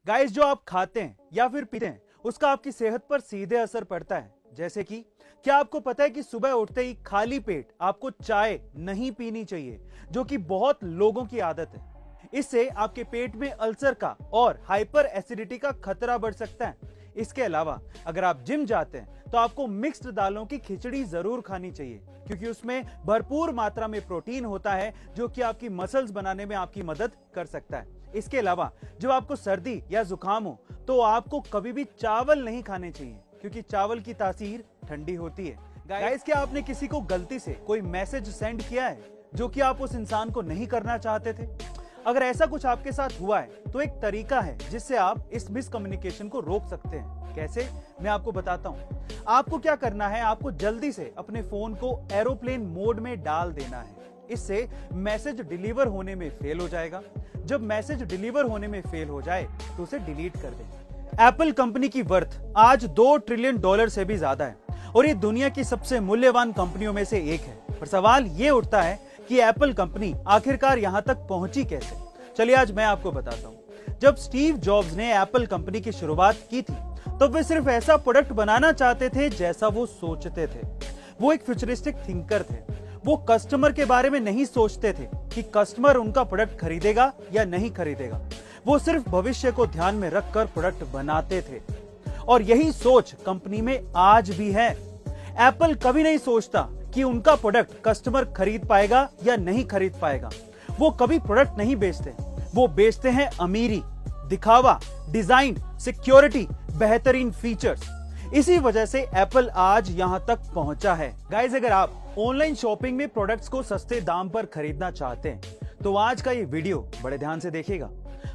Guys, जो आप खाते हैं या फिर पीते हैं उसका आपकी सेहत पर सीधे असर पड़ता है। जैसे कि क्या आपको पता है कि सुबह उठते ही खाली पेट आपको चाय नहीं पीनी चाहिए, जो कि बहुत लोगों की आदत है। इससे आपके पेट में अल्सर का और हाइपर एसिडिटी का खतरा बढ़ सकता है। इसके अलावा अगर आप जिम जाते हैं तो आपको मिक्स्ड दालों की खिचड़ी जरूर खानी चाहिए, क्योंकि उसमें भरपूर मात्रा में प्रोटीन होता है जो कि आपकी मसल्स बनाने में आपकी मदद कर सकता है। इसके अलावा जब आपको सर्दी या जुकाम हो तो आपको कभी भी चावल नहीं खाने चाहिए, क्योंकि चावल की तासीर ठंडी होती है। गाइस, क्या आपने किसी को गलती से कोई मैसेज सेंड किया है जो कि आप उस इंसान को नहीं करना चाहते थे? अगर ऐसा कुछ आपके साथ हुआ है तो एक तरीका है जिससे आप इस मिसकम्युनिकेशन को रोक सकते हैं। कैसे, मैं आपको बताता हूं। आपको क्या करना है, आपको जल्दी से अपने फोन को एरोप्लेन मोड में डाल देना है। इससे मैसेज डिलीवर होने में फेल हो जाएगा। जब मैसेज डिलीवर होने में फेल हो जाए तो उसे डिलीट कर दें। एप्पल कंपनी की वर्थ आज $2 ट्रिलियन से भी ज्यादा है और ये दुनिया की सबसे मूल्यवान कंपनियों में से एक है। पर सवाल ये उठता है कि एप्पल कंपनी आखिरकार यहां तक पहुंची कैसे? चलिए आज मैं आपको बताता हूं। जब स्टीव जॉब्स ने एप्पल कंपनी की शुरुआत की थी तो वे सिर्फ ऐसा प्रोडक्ट बनाना चाहते थे जैसा वो सोचते थे। वो एक फ्यूचरिस्टिक थिंकर थे। वो कस्टमर के बारे में नहीं सोचते थे कि कस्टमर उनका प्रोडक्ट खरीदेगा या नहीं खरीदेगा। वो सिर्फ भविष्य को ध्यान में रखकर प्रोडक्ट बनाते थे और यही सोच कंपनी में आज भी है। एप्पल कभी नहीं सोचता कि उनका प्रोडक्ट कस्टमर खरीद पाएगा या नहीं खरीद पाएगा। वो कभी प्रोडक्ट नहीं बेचते, वो बेचते हैं अमीरी, दिखावा, डिजाइन, सिक्योरिटी, बेहतरीन फीचर्स। इसी वजह से एप्पल आज यहां तक पहुंचा है। गाइस, अगर आप ऑनलाइन शॉपिंग में प्रोडक्ट्स को सस्ते दाम पर खरीदना चाहते हैं तो आज का ये वीडियो बड़े ध्यान से देखिएगा।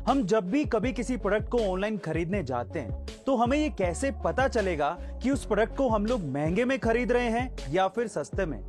हम जब भी कभी किसी प्रोडक्ट को ऑनलाइन खरीदने जाते हैं तो हमें ये कैसे पता चलेगा कि उस प्रोडक्ट को हम लोग महंगे में खरीद रहे हैं या फिर सस्ते में?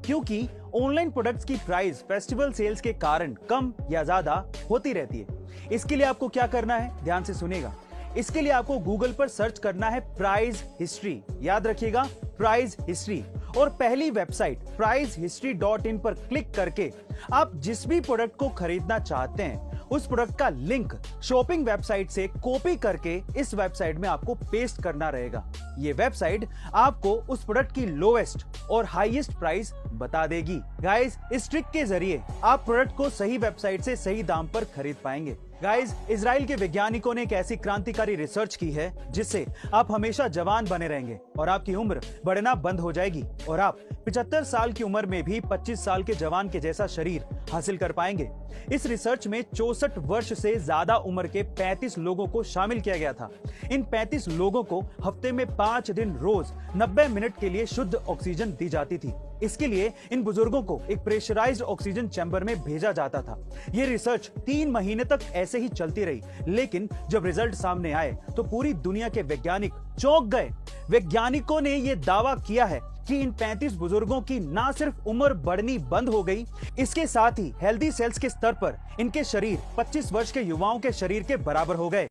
क्योंकि ऑनलाइन प्रोडक्ट्स की प्राइस फेस्टिवल सेल्स के कारण कम या ज्यादा होती रहती है। इसके लिए आपको क्या करना है, ध्यान से सुनिएगा। इसके लिए आपको गूगल पर सर्च करना है प्राइस हिस्ट्री। याद रखिएगा, प्राइस हिस्ट्री। और पहली वेबसाइट pricehistory.in पर क्लिक करके आप जिस भी प्रोडक्ट को खरीदना चाहते हैं उस प्रोडक्ट का लिंक शॉपिंग वेबसाइट से कॉपी करके इस वेबसाइट में आपको पेस्ट करना रहेगा। ये वेबसाइट आपको उस प्रोडक्ट की लोएस्ट और हाईएस्ट प्राइस बता देगी। गाइस, इस ट्रिक के जरिए आप प्रोडक्ट को सही वेबसाइट से सही दाम पर खरीद पाएंगे। गाइस, इजराइल के वैज्ञानिकों ने एक ऐसी क्रांतिकारी रिसर्च की है जिससे आप हमेशा जवान बने रहेंगे और आपकी उम्र बढ़ना बंद हो जाएगी और आप 75 साल की उम्र में भी 25 साल के जवान के जैसा शरीर हासिल कर पाएंगे। इस रिसर्च में 64 वर्ष से ज्यादा उम्र के 35 लोगों को शामिल किया गया था। इन 35 लोगों को हफ्ते में 5 दिन रोज 90 मिनट के लिए शुद्ध ऑक्सीजन दी जाती थी। इसके लिए इन बुजुर्गों को एक प्रेशराइज्ड ऑक्सीजन चैम्बर में भेजा जाता था। यह रिसर्च 3 महीने तक ऐसे ही चलती रही, लेकिन जब रिजल्ट सामने आए तो पूरी दुनिया के वैज्ञानिक चौंक गए। वैज्ञानिकों ने यह दावा किया है कि इन 35 बुजुर्गों की ना सिर्फ उम्र बढ़नी बंद हो गई, इसके साथ ही हेल्दी सेल्स के स्तर पर इनके शरीर 25 वर्ष के युवाओं के शरीर के बराबर हो गए।